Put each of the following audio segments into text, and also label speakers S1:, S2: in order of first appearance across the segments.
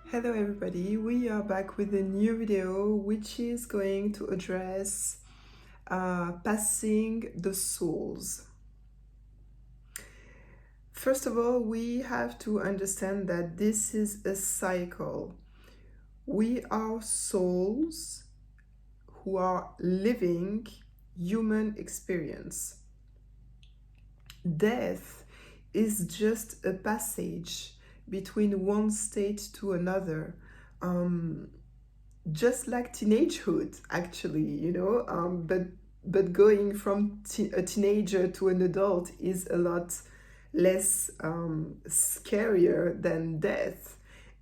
S1: Hello everybody, we are back with a new video which is going to address passing the souls. First of all, we have to understand that this is a cycle. We are souls who are living human experience. Death is just a passage between one state to another. Just like teenagehood, actually, but going from a teenager to an adult is a lot less scarier than death,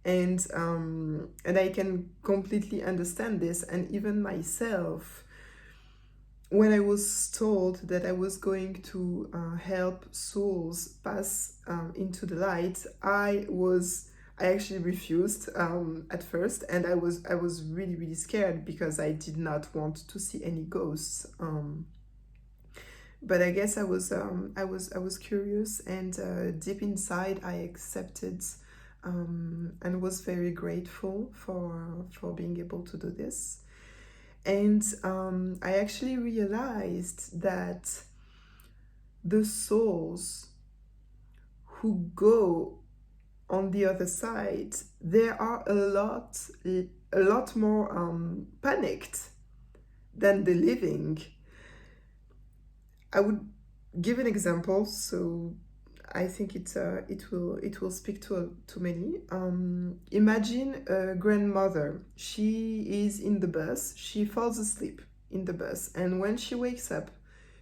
S1: and I can completely understand this. And even myself, when I was told that I was going to help souls pass into the light, I actually refused at first, and I was really scared because I did not want to see any ghosts. But I guess I was curious, and deep inside I accepted, and was very grateful for being able to do this. And I actually realized that the souls who go on the other side, they are a lot more panicked than the living. I would give an example, so I think it will speak to many. Imagine a grandmother. She is in the bus. She falls asleep in the bus, and when she wakes up,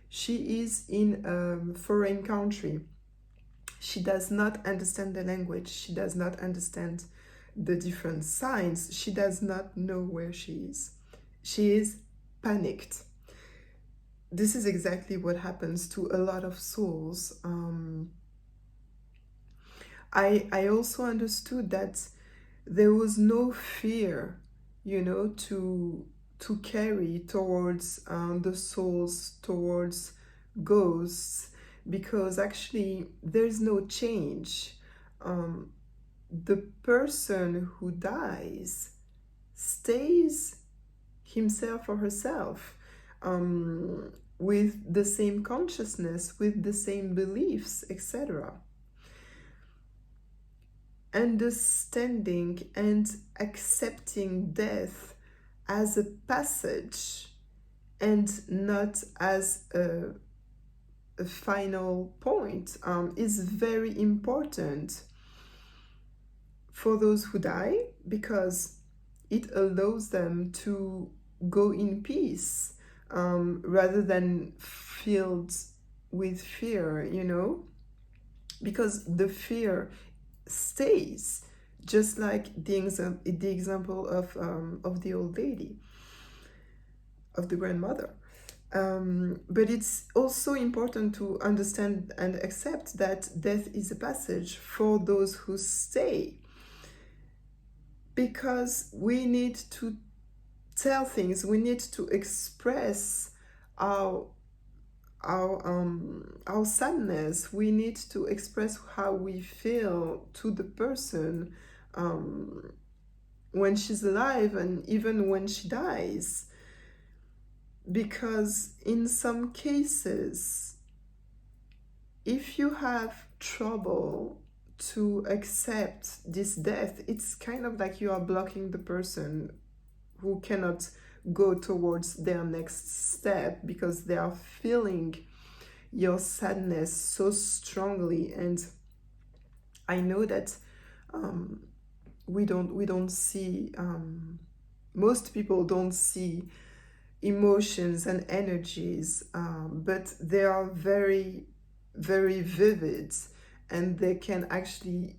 S1: she is in a foreign country. She does not understand the language. She does not understand the different signs. She does not know where she is. She is panicked. This is exactly what happens to a lot of souls. I also understood that there was no fear, to carry towards the souls, towards ghosts, because actually there's no change. The person who dies stays himself or herself, with the same consciousness, with the same beliefs, etc. Understanding and accepting death as a passage and not as a final point is very important for those who die, because it allows them to go in peace, rather than filled with fear, because the fear stays, just like the example of the old lady, of the grandmother. But it's also important to understand and accept that death is a passage for those who stay, because we need to tell things, we need to express our our sadness, we need to express how we feel to the person, when she's alive and even when she dies, because in some cases, if you have trouble to accept this death, it's kind of like you are blocking the person who cannot go towards their next step, because they are feeling your sadness so strongly. And I know that we don't see, most people don't see emotions and energies, but they are very vivid, and they can actually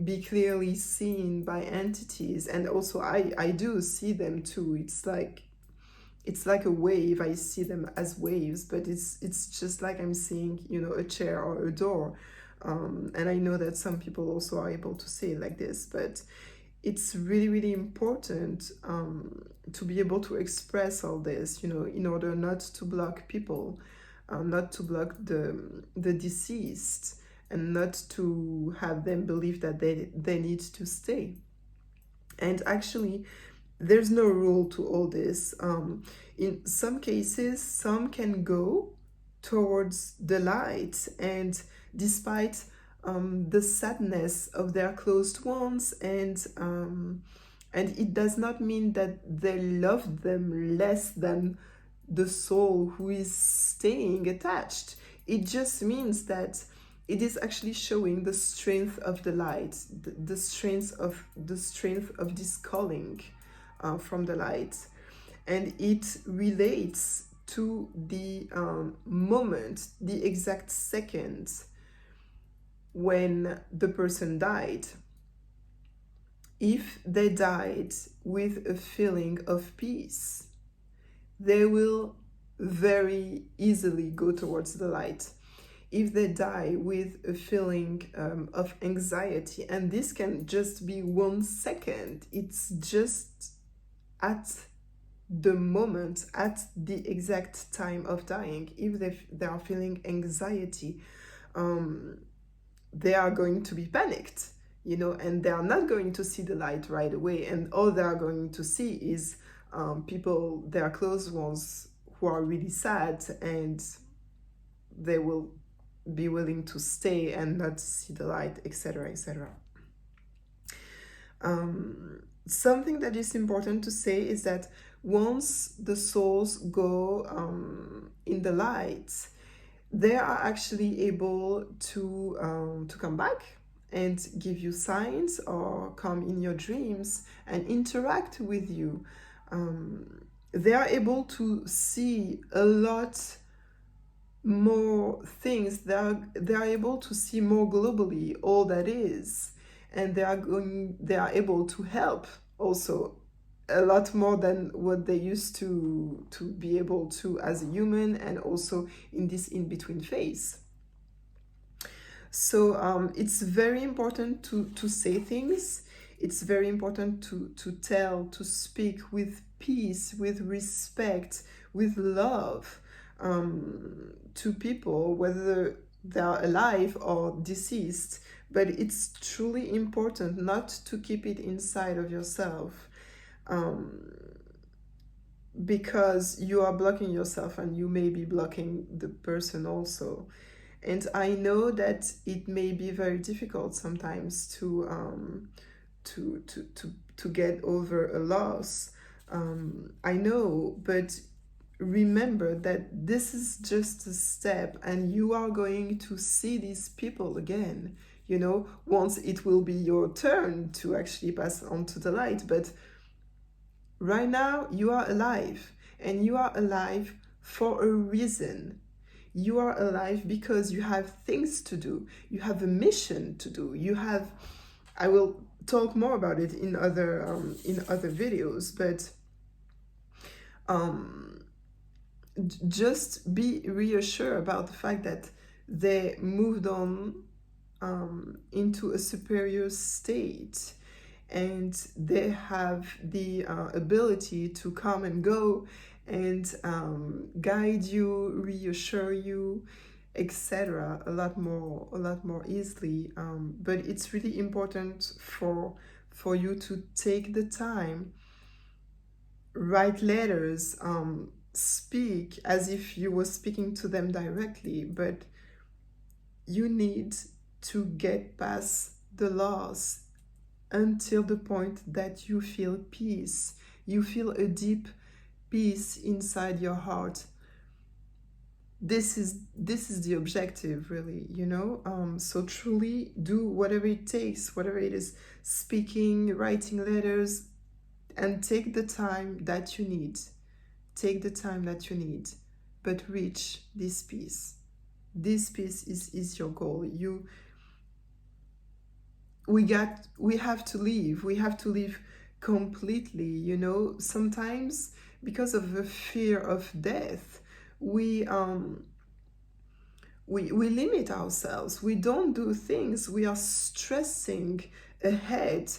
S1: be clearly seen by entities. And also I do see them too. It's like a wave. I see them as waves, but it's just like I'm seeing, a chair or a door. And I know that some people also are able to see it like this, but it's really important, to be able to express all this, in order not to block people, not to block the deceased, and not to have them believe that they need to stay. And actually, there's no rule to all this. In some cases, some can go towards the light, and despite the sadness of their closed ones, and it does not mean that they love them less than the soul who is staying attached. It just means that it is actually showing the strength of the light, the strength of this calling from the light, and it relates to the moment, the exact second when the person died. If they died with a feeling of peace, they will very easily go towards the light. If they die with a feeling of anxiety, and this can just be 1 second, it's just at the moment, at the exact time of dying, if they are feeling anxiety, they are going to be panicked, and they are not going to see the light right away, and all they are going to see is people, their close ones, who are really sad, and they will be willing to stay and not see the light, etc., etc. Something that is important to say is that once the souls go in the light, they are actually able to come back and give you signs, or come in your dreams and interact with you. They are able to see a lot more things. They are able to see more globally all that is, and they are able to help also a lot more than what they used to be able to as a human, and also in this in-between phase. So it's very important to say things. It's very important to tell, to speak with peace, with respect, with love, to people, whether they are alive or deceased. But it's truly important not to keep it inside of yourself, because you are blocking yourself, and you may be blocking the person also. And I know that it may be very difficult sometimes to get over a loss. I know, but remember that this is just a step, and you are going to see these people again, once it will be your turn to actually pass on to the light. But right now, you are alive, and you are alive for a reason. You are alive because you have things to do. You have a mission to do. I will talk more about it in other videos, but just be reassured about the fact that they moved on into a superior state, and they have the ability to come and go, and guide you, reassure you, etc., a lot more easily. But it's really important for you to take the time, write letters, speak as if you were speaking to them directly. But you need to get past the loss until the point that you feel peace. You feel a deep peace inside your heart. This is the objective, really, so truly do whatever it takes, whatever it is, speaking, writing letters, and take the time that you need. But reach this peace. This peace is your goal. We have to live completely. Sometimes, because of the fear of death, we limit ourselves. We don't do things. We are stressing ahead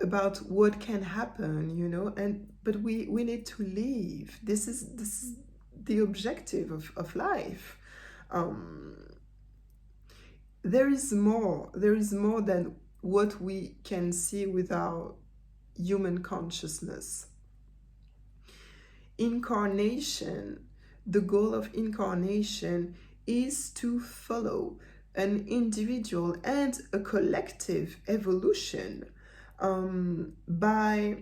S1: about what can happen, but we need to live. This is the objective of life. There is more than what we can see with our human consciousness. Incarnation, the goal of incarnation is to follow an individual and a collective evolution by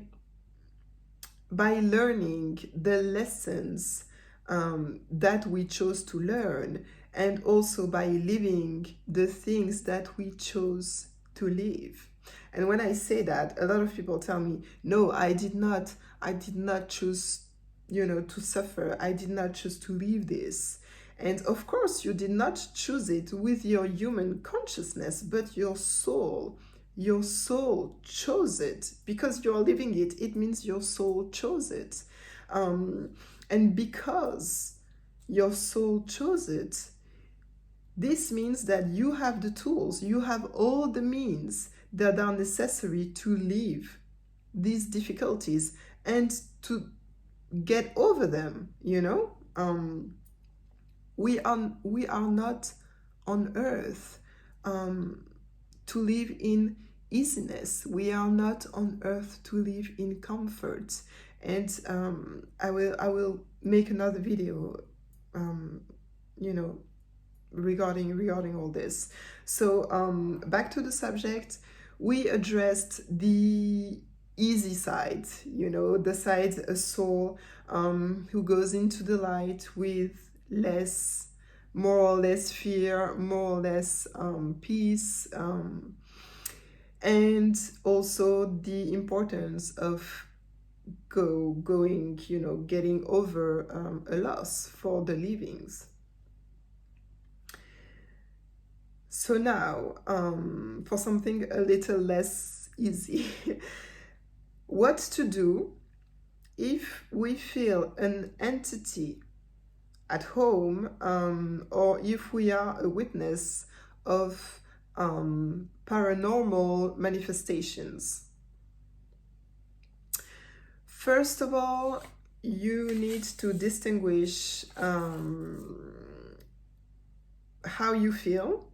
S1: learning the lessons that we chose to learn, and also by living the things that we chose to live. And when I say that, a lot of people tell me, no, I did not choose, to suffer. I did not choose to live this. And of course, you did not choose it with your human consciousness, but your soul chose it. Because you're living it, it means your soul chose it. And because your soul chose it, this means that you have the tools, you have all the means that are necessary to live these difficulties and to get over them. We are not on earth to live in easiness. We are not on earth to live in comfort. And I will make another video regarding all this. So back to the subject, we addressed the easy side, the side, a soul who goes into the light with more or less fear, more or less peace, and also the importance of getting over a loss for the livings. So now, for something a little less easy, what to do if we feel an entity at home, or if we are a witness of paranormal manifestations. First of all, you need to distinguish how you feel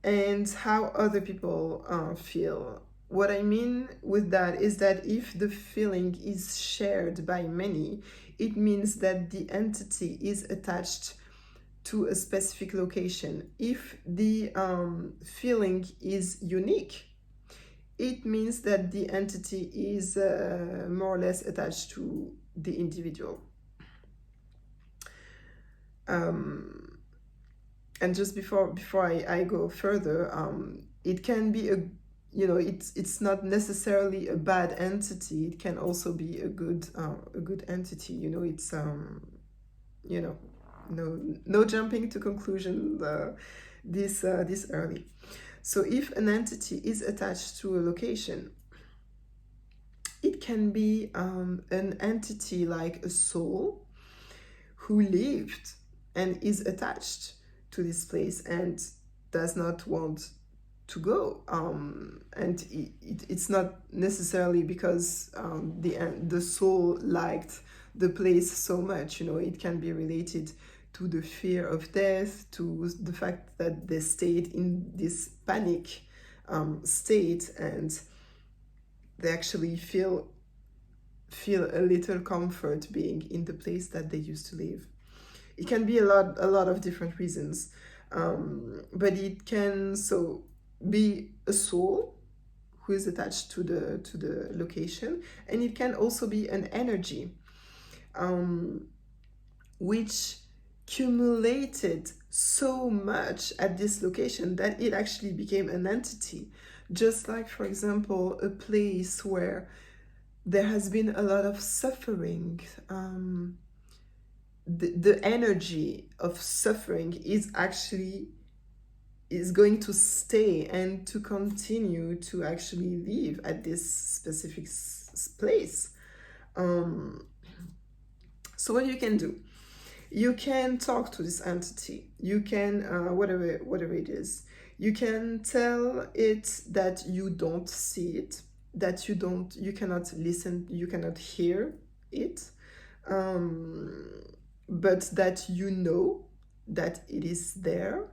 S1: and how other people feel. What I mean with that is that if the feeling is shared by many, it means that the entity is attached to a specific location. If the feeling is unique, it means that the entity is more or less attached to the individual. And just before I go further, it can be it's not necessarily a bad entity. It can also be a good entity. It's no jumping to conclusion this early. So if an entity is attached to a location, it can be an entity like a soul who lived and is attached to this place and does not want to go, and it's not necessarily because the soul liked the place so much. It can be related to the fear of death, to the fact that they stayed in this panic state, and they actually feel a little comfort being in the place that they used to live. It can be a lot of different reasons, but it can be a soul who is attached to the location, and it can also be an energy which accumulated so much at this location that it actually became an entity. Just like, for example, a place where there has been a lot of suffering, the energy of suffering is going to stay and to continue to actually live at this specific place. So what you can do, you can talk to this entity. You can whatever it is, you can tell it that you don't see it, that you cannot listen, you cannot hear it, but that that it is there.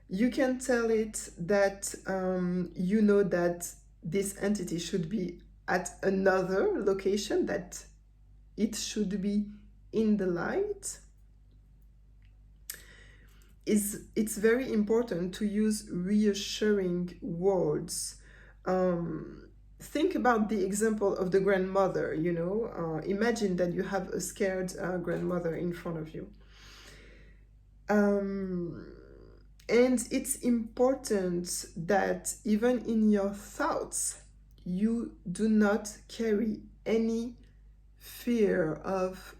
S1: You can tell it that that this entity should be at another location that it should be in the light, it's very important to use reassuring words. Think about the example of the grandmother, you know. Imagine that you have a scared grandmother in front of you. And it's important that even in your thoughts, you do not carry any fear of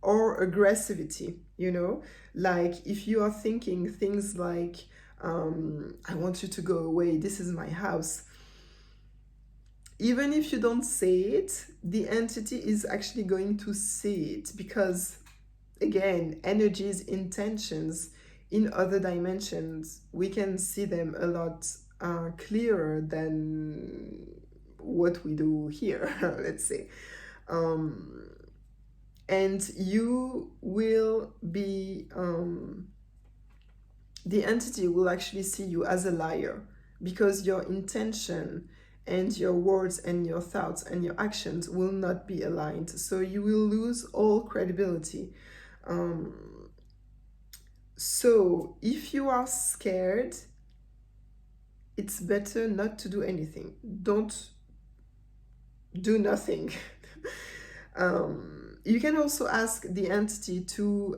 S1: or aggressivity, you know. Like if you are thinking things like, I want you to go away, this is my house, even if you don't say it, the entity is actually going to see it, because again, energies, intentions in other dimensions, we can see them a lot clearer than what we do here, let's say. And you will be, the entity will actually see you as a liar, because your intention and your words and your thoughts and your actions will not be aligned. So you will lose all credibility. So if you are scared, it's better not to do anything. Don't do nothing. You can also ask the entity to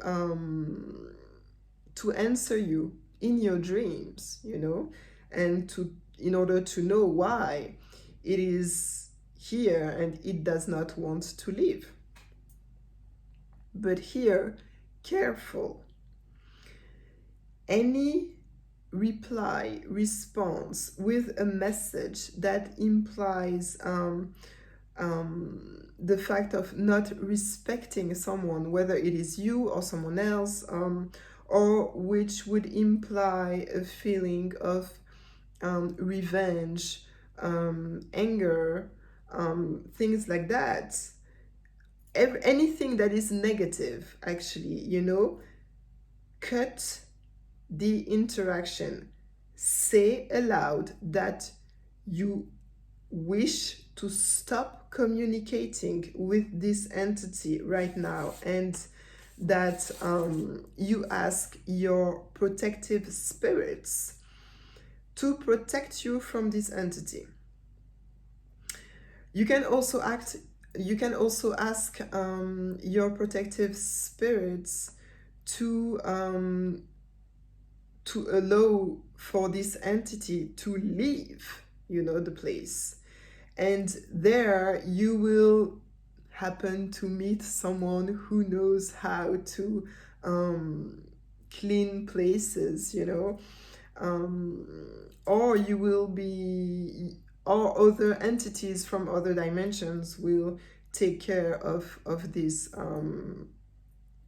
S1: answer you in your dreams, you know, and in order to know why it is here and it does not want to leave. But here, careful. Any response with a message that implies the fact of not respecting someone, whether it is you or someone else, or which would imply a feeling of revenge, anger, things like that. Anything that is negative, actually, you know, cut the interaction. Say aloud that you wish to stop communicating with this entity right now, and that you ask your protective spirits to protect you from this entity. You can also ask your protective spirits to allow for this entity to leave, you know, the place. And there you will happen to meet someone who knows how to clean places, you know, or you will be, or other entities from other dimensions will take care of this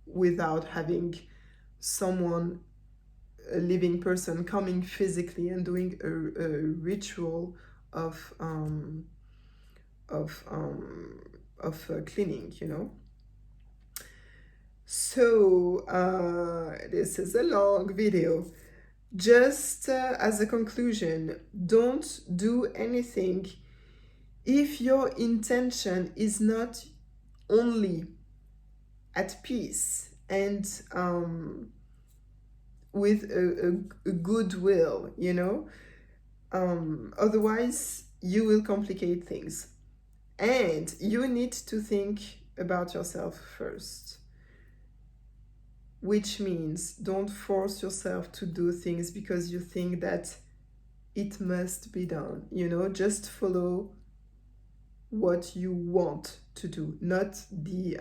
S1: without having someone, a living person, coming physically and doing a ritual of cleaning, you know. So this is a long video. Just as a conclusion, don't do anything if your intention is not only at peace and with a goodwill, you know. Otherwise, you will complicate things. And you need to think about yourself first. Which means don't force yourself to do things because you think that it must be done. You know, just follow what you want to do, not the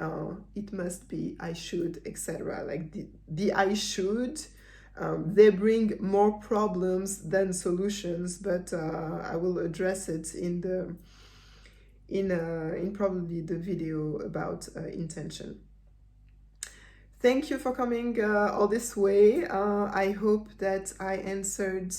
S1: it must be, I should, etc. Like the I should, they bring more problems than solutions, but I will address it in probably the video about intention. Thank you for coming all this way. I hope that I answered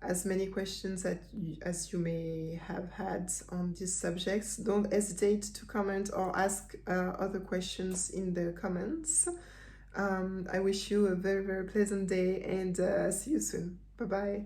S1: as many questions as you may have had on these subjects. Don't hesitate to comment or ask other questions in the comments. I wish you a very, very pleasant day, and see you soon. Bye-bye.